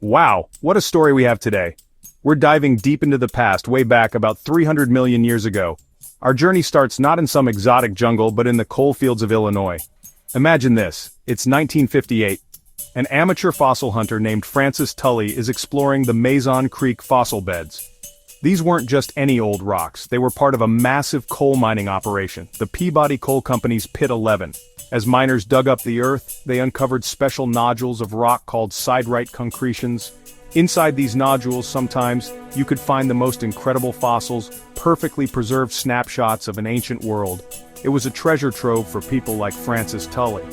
Wow, what a story we have today. We're diving deep into the past, way back about 300 million years ago. Our journey starts not in some exotic jungle but in the coal fields of Illinois. Imagine this, it's 1958. An amateur fossil hunter named Francis Tully is exploring the Mason Creek fossil beds. These weren't just any old rocks, they were part of a massive coal mining operation, the Peabody Coal Company's Pit 11. As miners dug up the earth, they uncovered special nodules of rock called siderite concretions. Inside these nodules, sometimes, you could find the most incredible fossils, perfectly preserved snapshots of an ancient world. It was a treasure trove for people like Francis Tully.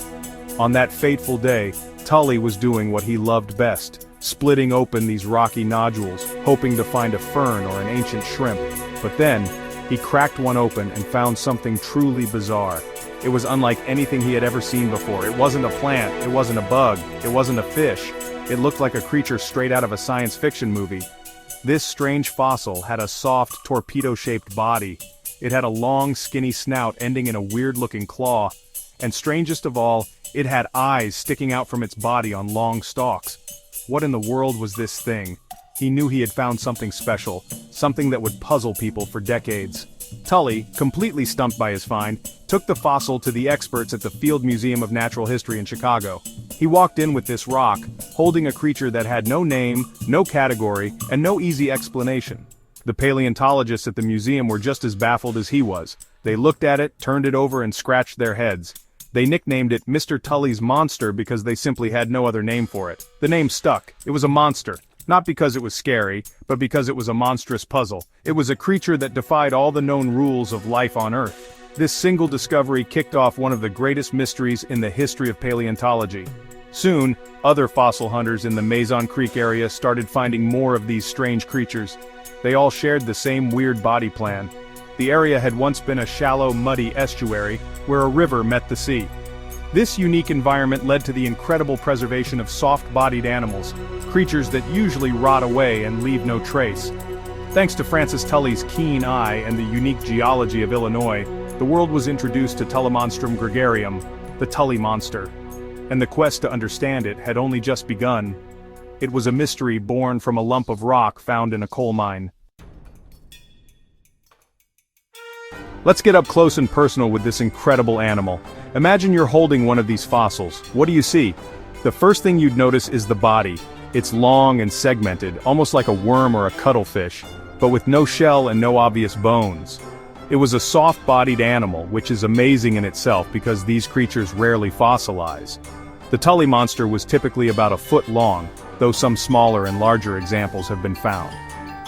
On that fateful day, Tully was doing what he loved best, splitting open these rocky nodules, hoping to find a fern or an ancient shrimp. But then, he cracked one open and found something truly bizarre. It was unlike anything he had ever seen before. It wasn't a plant, it wasn't a bug, it wasn't a fish. It looked like a creature straight out of a science fiction movie. This strange fossil had a soft, torpedo-shaped body. It had a long, skinny snout ending in a weird-looking claw. And strangest of all, it had eyes sticking out from its body on long stalks. What in the world was this thing? He knew he had found something special, something that would puzzle people for decades. Tully, completely stumped by his find, took the fossil to the experts at the Field Museum of Natural History in Chicago. He walked in with this rock, holding a creature that had no name, no category, and no easy explanation. The paleontologists at the museum were just as baffled as he was. They looked at it, turned it over, and scratched their heads. They nicknamed it Mr. Tully's Monster because they simply had no other name for it. The name stuck. It was a monster. Not because it was scary, but because it was a monstrous puzzle. It was a creature that defied all the known rules of life on Earth. This single discovery kicked off one of the greatest mysteries in the history of paleontology. Soon, other fossil hunters in the Mason Creek area started finding more of these strange creatures. They all shared the same weird body plan. The area had once been a shallow, muddy estuary, where a river met the sea. This unique environment led to the incredible preservation of soft-bodied animals, creatures that usually rot away and leave no trace. Thanks to Francis Tully's keen eye and the unique geology of Illinois, the world was introduced to Tullimonstrum gregarium, the Tully Monster. And the quest to understand it had only just begun. It was a mystery born from a lump of rock found in a coal mine. Let's get up close and personal with this incredible animal. Imagine you're holding one of these fossils. What do you see? The first thing you'd notice is the body. It's long and segmented, almost like a worm or a cuttlefish, but with no shell and no obvious bones. It was a soft-bodied animal, which is amazing in itself because these creatures rarely fossilize. The Tully monster was typically about a foot long, though some smaller and larger examples have been found.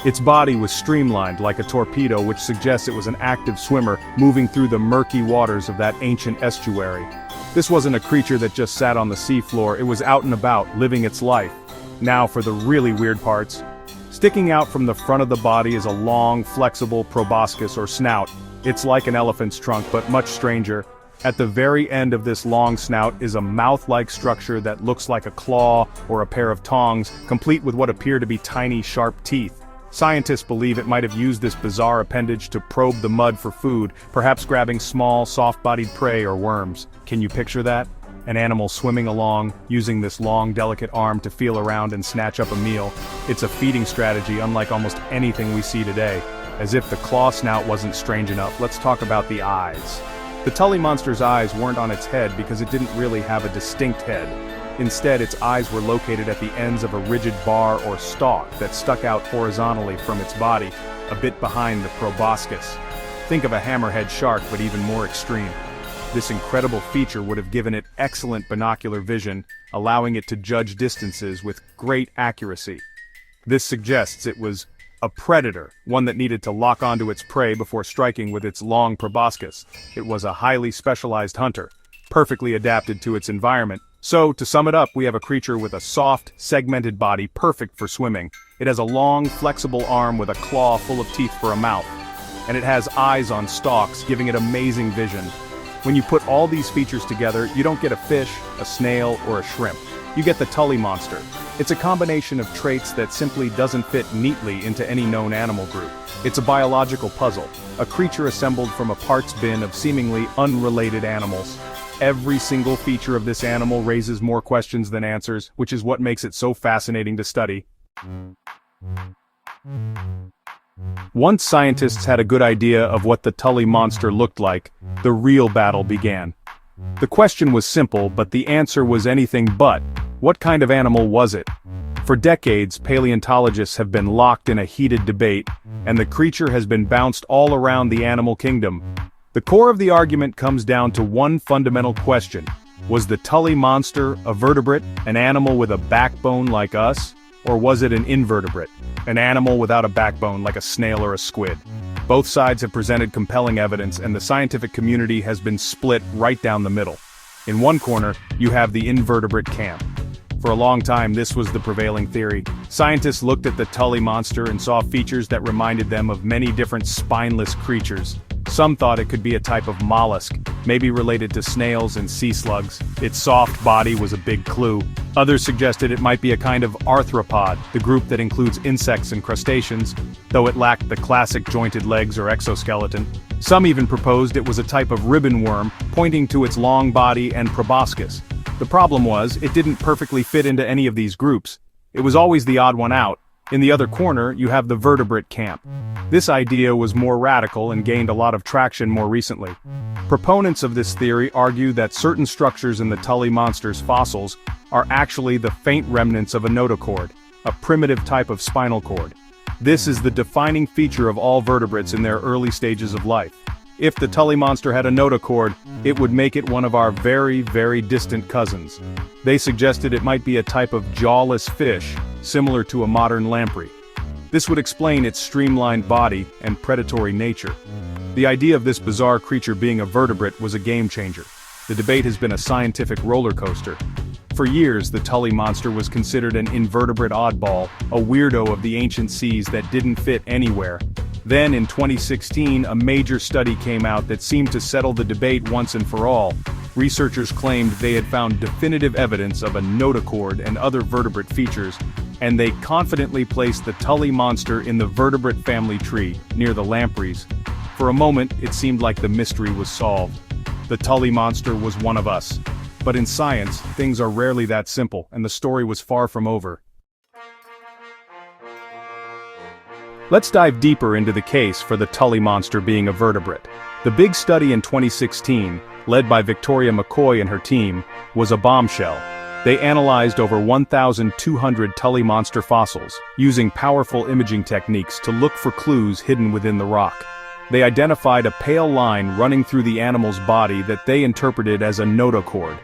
Its body was streamlined like a torpedo, which suggests it was an active swimmer moving through the murky waters of that ancient estuary. This wasn't a creature that just sat on the seafloor, it was out and about, living its life. Now for the really weird parts. Sticking out from the front of the body is a long, flexible proboscis or snout. It's like an elephant's trunk, but much stranger. At the very end of this long snout is a mouth-like structure that looks like a claw or a pair of tongs, complete with what appear to be tiny, sharp teeth. Scientists believe it might have used this bizarre appendage to probe the mud for food, perhaps grabbing small, soft-bodied prey or worms. Can you picture that? An animal swimming along, using this long, delicate arm to feel around and snatch up a meal. It's a feeding strategy unlike almost anything we see today. As if the claw snout wasn't strange enough, let's talk about the eyes. The Tully monster's eyes weren't on its head because it didn't really have a distinct head. Instead, its eyes were located at the ends of a rigid bar or stalk that stuck out horizontally from its body, a bit behind the proboscis. Think of a hammerhead shark, but even more extreme. This incredible feature would have given it excellent binocular vision, allowing it to judge distances with great accuracy. This suggests it was a predator, one that needed to lock onto its prey before striking with its long proboscis. It was a highly specialized hunter, perfectly adapted to its environment. So, to sum it up, we have a creature with a soft, segmented body perfect for swimming. It has a long, flexible arm with a claw full of teeth for a mouth. And it has eyes on stalks, giving it amazing vision. When you put all these features together, you don't get a fish, a snail, or a shrimp. You get the Tully monster. It's a combination of traits that simply doesn't fit neatly into any known animal group. It's a biological puzzle, a creature assembled from a parts bin of seemingly unrelated animals. Every single feature of this animal raises more questions than answers, which is what makes it so fascinating to study. Once scientists had a good idea of what the Tully monster looked like, the real battle began. The question was simple, but the answer was anything but. What kind of animal was it? For decades, paleontologists have been locked in a heated debate, and the creature has been bounced all around the animal kingdom. The core of the argument comes down to one fundamental question. Was the Tully monster a vertebrate, an animal with a backbone like us? Or was it an invertebrate, an animal without a backbone like a snail or a squid? Both sides have presented compelling evidence, and the scientific community has been split right down the middle. In one corner, you have the invertebrate camp. For a long time, this was the prevailing theory. Scientists looked at the Tully monster and saw features that reminded them of many different spineless creatures. Some thought it could be a type of mollusk, maybe related to snails and sea slugs. Its soft body was a big clue. Others suggested it might be a kind of arthropod, the group that includes insects and crustaceans, though it lacked the classic jointed legs or exoskeleton. Some even proposed it was a type of ribbon worm, pointing to its long body and proboscis. The problem was, it didn't perfectly fit into any of these groups. It was always the odd one out. In the other corner, you have the vertebrate camp. This idea was more radical and gained a lot of traction more recently. Proponents of this theory argue that certain structures in the Tully monster's fossils are actually the faint remnants of a notochord, a primitive type of spinal cord. This is the defining feature of all vertebrates in their early stages of life. If the Tully monster had a notochord, it would make it one of our very, very distant cousins. They suggested it might be a type of jawless fish, similar to a modern lamprey. This would explain its streamlined body and predatory nature. The idea of this bizarre creature being a vertebrate was a game-changer. The debate has been a scientific roller coaster. For years, the Tully monster was considered an invertebrate oddball, a weirdo of the ancient seas that didn't fit anywhere. Then in 2016, a major study came out that seemed to settle the debate once and for all. Researchers claimed they had found definitive evidence of a notochord and other vertebrate features, and they confidently placed the Tully monster in the vertebrate family tree, near the lampreys. For a moment, it seemed like the mystery was solved. The Tully monster was one of us. But in science, things are rarely that simple, and the story was far from over. Let's dive deeper into the case for the Tully monster being a vertebrate. The big study in 2016, led by Victoria McCoy and her team, was a bombshell. They analyzed over 1,200 Tully monster fossils, using powerful imaging techniques to look for clues hidden within the rock. They identified a pale line running through the animal's body that they interpreted as a notochord.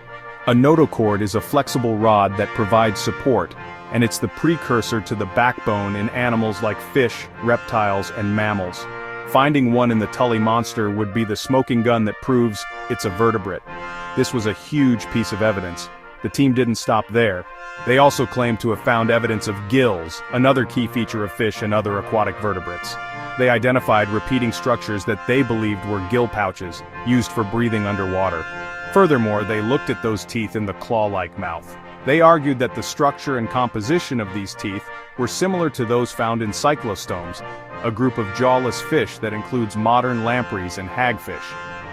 A notochord is a flexible rod that provides support, and it's the precursor to the backbone in animals like fish, reptiles, and mammals. Finding one in the Tully monster would be the smoking gun that proves it's a vertebrate. This was a huge piece of evidence. The team didn't stop there. They also claimed to have found evidence of gills, another key feature of fish and other aquatic vertebrates. They identified repeating structures that they believed were gill pouches, used for breathing underwater. Furthermore, they looked at those teeth in the claw-like mouth. They argued that the structure and composition of these teeth were similar to those found in cyclostomes, a group of jawless fish that includes modern lampreys and hagfish.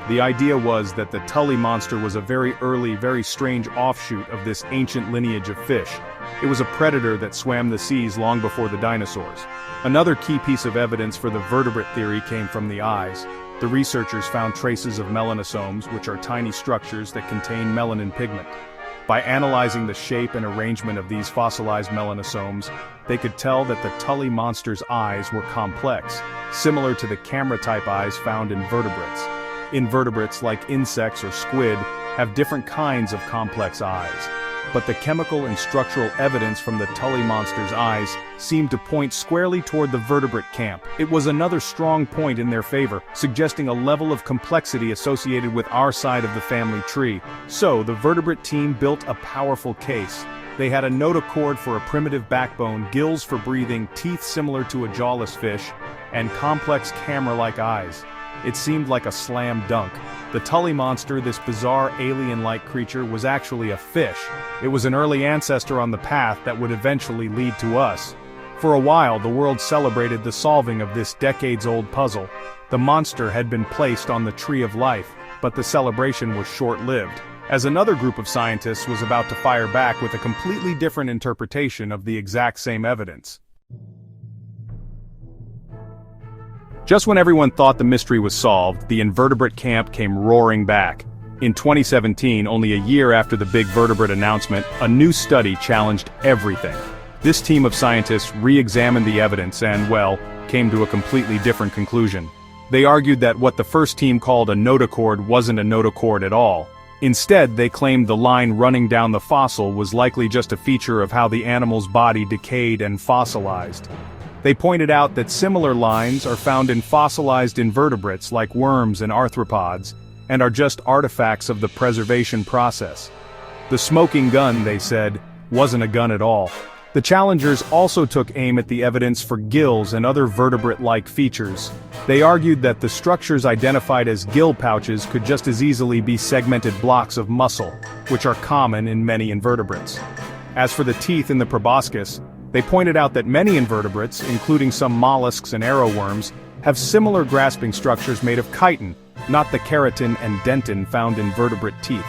The idea was that the Tully monster was a very early, very strange offshoot of this ancient lineage of fish. It was a predator that swam the seas long before the dinosaurs. Another key piece of evidence for the vertebrate theory came from the eyes. The researchers found traces of melanosomes, which are tiny structures that contain melanin pigment. By analyzing the shape and arrangement of these fossilized melanosomes, they could tell that the Tully monster's eyes were complex, similar to the camera-type eyes found in vertebrates. Invertebrates, like insects or squid, have different kinds of complex eyes. But the chemical and structural evidence from the Tully monster's eyes seemed to point squarely toward the vertebrate camp. It was another strong point in their favor, suggesting a level of complexity associated with our side of the family tree. So, the vertebrate team built a powerful case. They had a notochord for a primitive backbone, gills for breathing, teeth similar to a jawless fish, and complex camera-like eyes. It seemed like a slam dunk. The Tully monster, this bizarre alien-like creature, was actually a fish. It was an early ancestor on the path that would eventually lead to us. For a while, the world celebrated the solving of this decades-old puzzle. The monster had been placed on the Tree of Life, but the celebration was short-lived, as another group of scientists was about to fire back with a completely different interpretation of the exact same evidence. Just when everyone thought the mystery was solved, the invertebrate camp came roaring back. In 2017, only a year after the big vertebrate announcement, a new study challenged everything. This team of scientists re-examined the evidence and, well, came to a completely different conclusion. They argued that what the first team called a notochord wasn't a notochord at all. Instead, they claimed the line running down the fossil was likely just a feature of how the animal's body decayed and fossilized. They pointed out that similar lines are found in fossilized invertebrates like worms and arthropods, and are just artifacts of the preservation process. The smoking gun, they said, wasn't a gun at all. The challengers also took aim at the evidence for gills and other vertebrate-like features. They argued that the structures identified as gill pouches could just as easily be segmented blocks of muscle, which are common in many invertebrates. As for the teeth in the proboscis, they pointed out that many invertebrates, including some mollusks and arrowworms, have similar grasping structures made of chitin, not the keratin and dentin found in vertebrate teeth.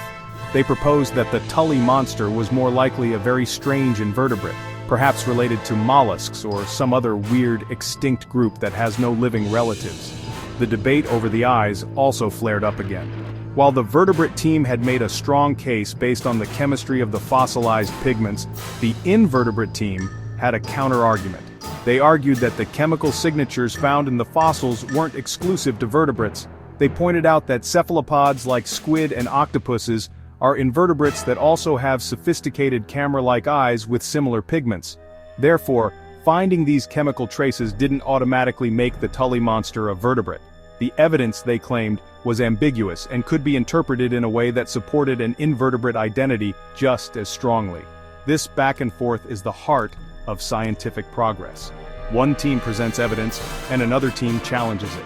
They proposed that the Tully Monster was more likely a very strange invertebrate, perhaps related to mollusks or some other weird extinct group that has no living relatives. The debate over the eyes also flared up again. While the vertebrate team had made a strong case based on the chemistry of the fossilized pigments, the invertebrate team had a counter-argument. They argued that the chemical signatures found in the fossils weren't exclusive to vertebrates. They pointed out that cephalopods like squid and octopuses are invertebrates that also have sophisticated camera-like eyes with similar pigments. Therefore, finding these chemical traces didn't automatically make the Tully monster a vertebrate. The evidence, they claimed, was ambiguous and could be interpreted in a way that supported an invertebrate identity just as strongly. This back and forth is the heart of scientific progress. One team presents evidence, and another team challenges it.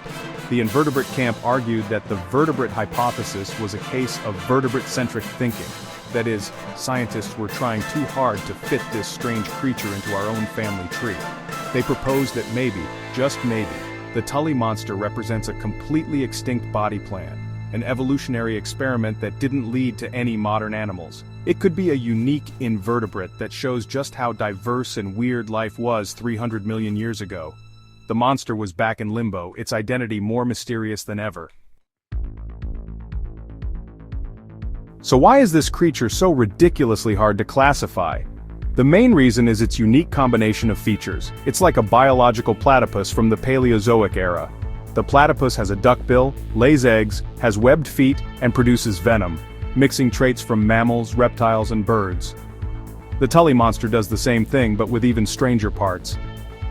The invertebrate camp argued that the vertebrate hypothesis was a case of vertebrate-centric thinking. That is, scientists were trying too hard to fit this strange creature into our own family tree. They proposed that maybe, just maybe, the Tully monster represents a completely extinct body plan, an evolutionary experiment that didn't lead to any modern animals. It could be a unique invertebrate that shows just how diverse and weird life was 300 million years ago. The monster was back in limbo, its identity more mysterious than ever. So why is this creature so ridiculously hard to classify? The main reason is its unique combination of features. It's like a biological platypus from the Paleozoic era. The platypus has a duckbill, lays eggs, has webbed feet, and produces venom, mixing traits from mammals, reptiles, and birds. The Tully monster does the same thing, but with even stranger parts.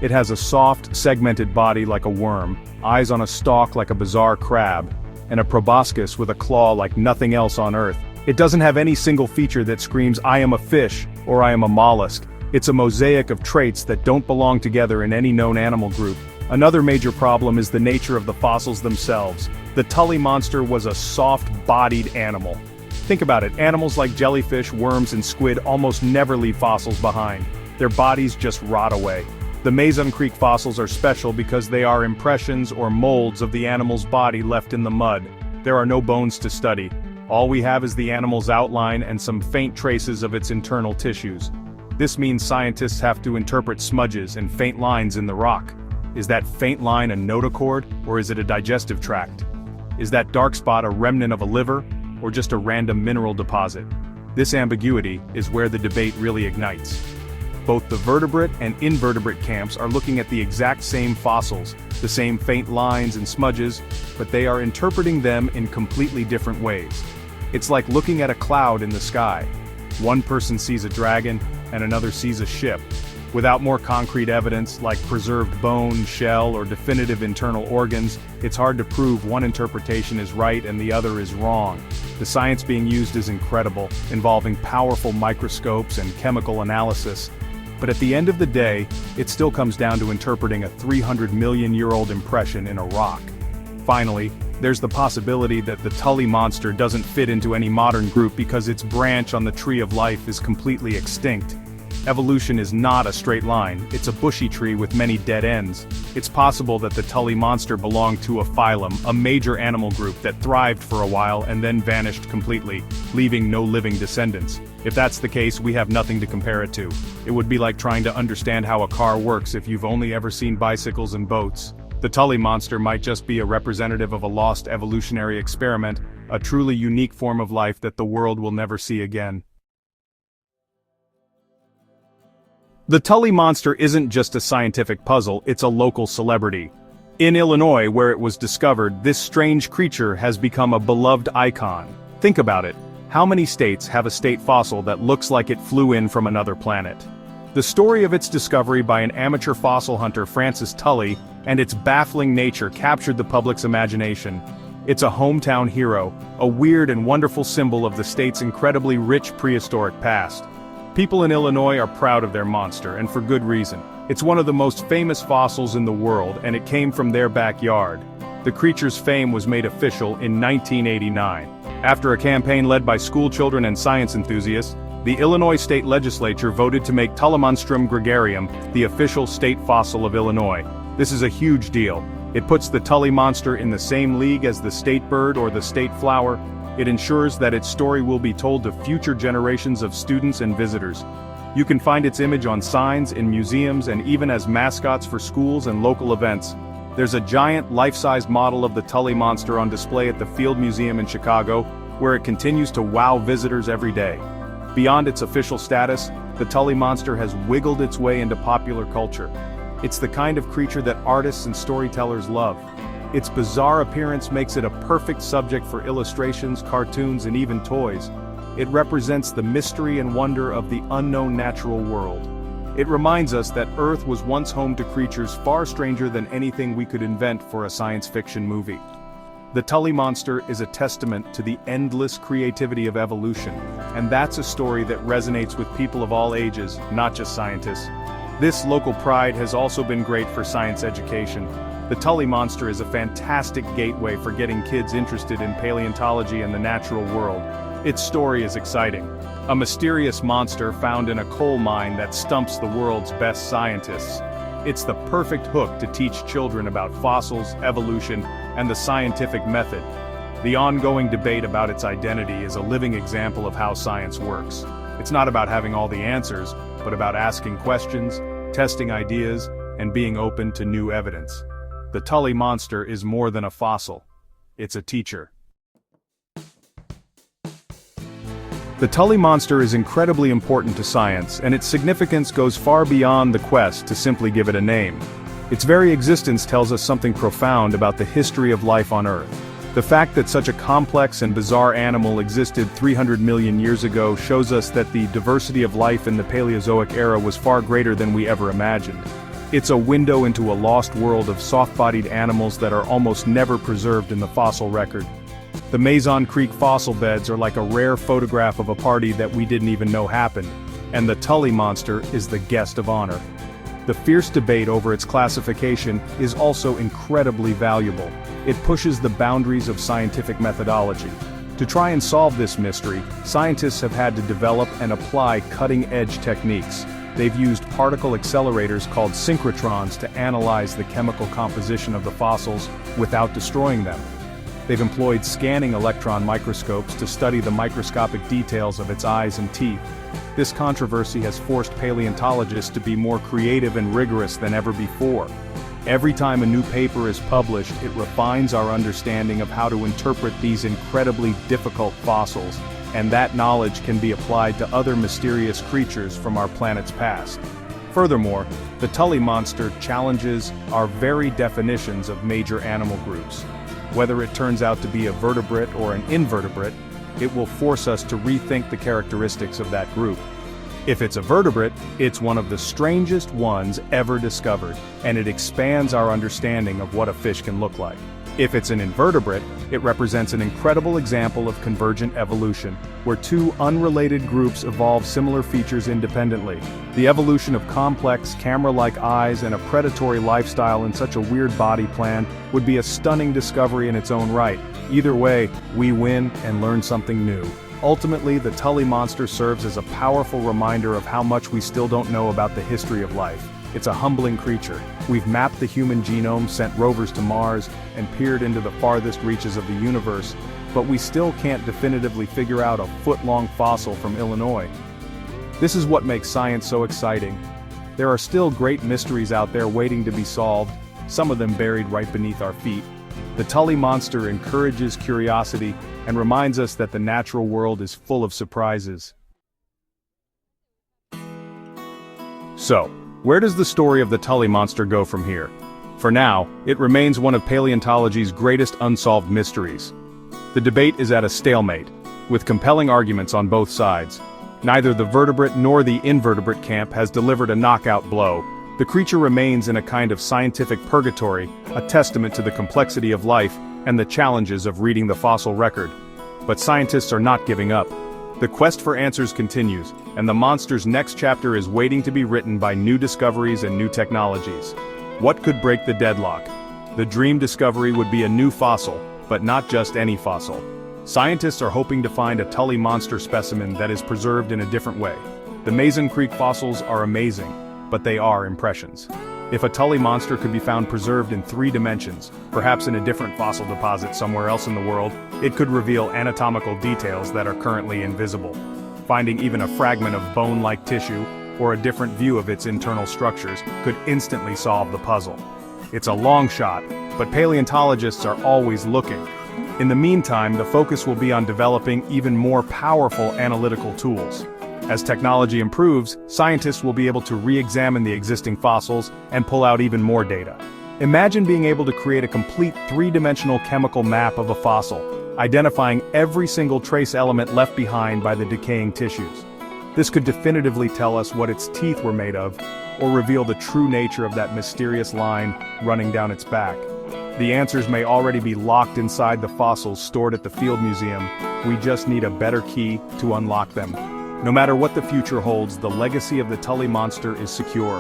It has a soft, segmented body like a worm, eyes on a stalk like a bizarre crab, and a proboscis with a claw like nothing else on Earth. It doesn't have any single feature that screams, "I am a fish," or "I am a mollusk." It's a mosaic of traits that don't belong together in any known animal group. Another major problem is the nature of the fossils themselves. The Tully monster was a soft-bodied animal. Think about it, animals like jellyfish, worms, and squid almost never leave fossils behind. Their bodies just rot away. The Mason Creek fossils are special because they are impressions or molds of the animal's body left in the mud. There are no bones to study. All we have is the animal's outline and some faint traces of its internal tissues. This means scientists have to interpret smudges and faint lines in the rock. Is that faint line a notochord, or is it a digestive tract? Is that dark spot a remnant of a liver, or just a random mineral deposit? This ambiguity is where the debate really ignites. Both the vertebrate and invertebrate camps are looking at the exact same fossils, the same faint lines and smudges, but they are interpreting them in completely different ways. It's like looking at a cloud in the sky. One person sees a dragon, and another sees a ship. Without more concrete evidence, like preserved bone, shell, or definitive internal organs, it's hard to prove one interpretation is right and the other is wrong. The science being used is incredible, involving powerful microscopes and chemical analysis. But at the end of the day, it still comes down to interpreting a 300-million-year-old impression in a rock. Finally, there's the possibility that the Tully monster doesn't fit into any modern group because its branch on the tree of life is completely extinct. Evolution is not a straight line, it's a bushy tree with many dead ends. It's possible that the Tully monster belonged to a phylum, a major animal group that thrived for a while and then vanished completely, leaving no living descendants. If that's the case, we have nothing to compare it to. It would be like trying to understand how a car works if you've only ever seen bicycles and boats. The Tully monster might just be a representative of a lost evolutionary experiment, a truly unique form of life that the world will never see again. The Tully monster isn't just a scientific puzzle, it's a local celebrity. In Illinois, where it was discovered, this strange creature has become a beloved icon. Think about it. How many states have a state fossil that looks like it flew in from another planet? The story of its discovery by an amateur fossil hunter, Francis Tully, and its baffling nature captured the public's imagination. It's a hometown hero, a weird and wonderful symbol of the state's incredibly rich prehistoric past. People in Illinois are proud of their monster, and for good reason. It's one of the most famous fossils in the world, and it came from their backyard. The creature's fame was made official in 1989. After a campaign led by schoolchildren and science enthusiasts, the Illinois state legislature voted to make Tullimonstrum gregarium the official state fossil of Illinois. This is a huge deal. It puts the Tully monster in the same league as the state bird or the state flower. It ensures that its story will be told to future generations of students and visitors. You can find its image on signs, in museums, and even as mascots for schools and local events. There's a giant, life-size model of the Tully monster on display at the Field Museum in Chicago, where it continues to wow visitors every day. Beyond its official status, the Tully monster has wiggled its way into popular culture. It's the kind of creature that artists and storytellers love. Its bizarre appearance makes it a perfect subject for illustrations, cartoons, and even toys. It represents the mystery and wonder of the unknown natural world. It reminds us that Earth was once home to creatures far stranger than anything we could invent for a science fiction movie. The Tully monster is a testament to the endless creativity of evolution, and that's a story that resonates with people of all ages, not just scientists. This local pride has also been great for science education. The Tully monster is a fantastic gateway for getting kids interested in paleontology and the natural world. Its story is exciting. A mysterious monster found in a coal mine that stumps the world's best scientists. It's the perfect hook to teach children about fossils, evolution, and the scientific method. The ongoing debate about its identity is a living example of how science works. It's not about having all the answers, but about asking questions, testing ideas, and being open to new evidence. The Tully monster is more than a fossil. It's a teacher. The Tully monster is incredibly important to science, and its significance goes far beyond the quest to simply give it a name. Its very existence tells us something profound about the history of life on Earth. The fact that such a complex and bizarre animal existed 300 million years ago shows us that the diversity of life in the Paleozoic era was far greater than we ever imagined. It's a window into a lost world of soft-bodied animals that are almost never preserved in the fossil record. The Mason Creek fossil beds are like a rare photograph of a party that we didn't even know happened, and the Tully monster is the guest of honor. The fierce debate over its classification is also incredibly valuable. It pushes the boundaries of scientific methodology. To try and solve this mystery, scientists have had to develop and apply cutting-edge techniques. They've used particle accelerators called synchrotrons to analyze the chemical composition of the fossils without destroying them. They've employed scanning electron microscopes to study the microscopic details of its eyes and teeth. This controversy has forced paleontologists to be more creative and rigorous than ever before. Every time a new paper is published, it refines our understanding of how to interpret these incredibly difficult fossils, and that knowledge can be applied to other mysterious creatures from our planet's past. Furthermore, the Tully monster challenges our very definitions of major animal groups. Whether it turns out to be a vertebrate or an invertebrate, it will force us to rethink the characteristics of that group. If it's a vertebrate, it's one of the strangest ones ever discovered, and it expands our understanding of what a fish can look like. If it's an invertebrate, it represents an incredible example of convergent evolution, where two unrelated groups evolve similar features independently. The evolution of complex, camera-like eyes and a predatory lifestyle in such a weird body plan would be a stunning discovery in its own right. Either way, we win and learn something new. Ultimately, the Tully Monster serves as a powerful reminder of how much we still don't know about the history of life. It's a humbling creature. We've mapped the human genome, sent rovers to Mars, and peered into the farthest reaches of the universe, but we still can't definitively figure out a foot-long fossil from Illinois. This is what makes science so exciting. There are still great mysteries out there waiting to be solved, some of them buried right beneath our feet. The Tully Monster encourages curiosity and reminds us that the natural world is full of surprises. So, where does the story of the Tully Monster go from here? For now, it remains one of paleontology's greatest unsolved mysteries. The debate is at a stalemate, with compelling arguments on both sides. Neither the vertebrate nor the invertebrate camp has delivered a knockout blow. The creature remains in a kind of scientific purgatory, a testament to the complexity of life and the challenges of reading the fossil record. But scientists are not giving up. The quest for answers continues, and the monster's next chapter is waiting to be written by new discoveries and new technologies. What could break the deadlock? The dream discovery would be a new fossil, but not just any fossil. Scientists are hoping to find a Tully Monster specimen that is preserved in a different way. The Mason Creek fossils are amazing, but they are impressions. If a Tully Monster could be found preserved in 3 dimensions, perhaps in a different fossil deposit somewhere else in the world, it could reveal anatomical details that are currently invisible. Finding even a fragment of bone-like tissue, or a different view of its internal structures, could instantly solve the puzzle. It's a long shot, but paleontologists are always looking. In the meantime, the focus will be on developing even more powerful analytical tools. As technology improves, scientists will be able to re-examine the existing fossils and pull out even more data. Imagine being able to create a complete 3-dimensional chemical map of a fossil, identifying every single trace element left behind by the decaying tissues. This could definitively tell us what its teeth were made of, or reveal the true nature of that mysterious line running down its back. The answers may already be locked inside the fossils stored at the Field Museum. We just need a better key to unlock them. No matter what the future holds, the legacy of the Tully Monster is secure.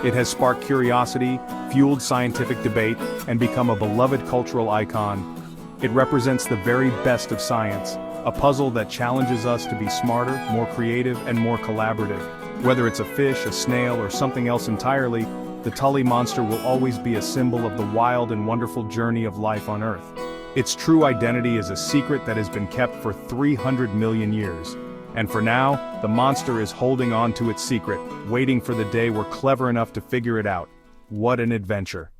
It has sparked curiosity, fueled scientific debate, and become a beloved cultural icon. It represents the very best of science, a puzzle that challenges us to be smarter, more creative, and more collaborative. Whether it's a fish, a snail, or something else entirely, the Tully Monster will always be a symbol of the wild and wonderful journey of life on Earth. Its true identity is a secret that has been kept for 300 million years. And for now, the monster is holding on to its secret, waiting for the day we're clever enough to figure it out. What an adventure.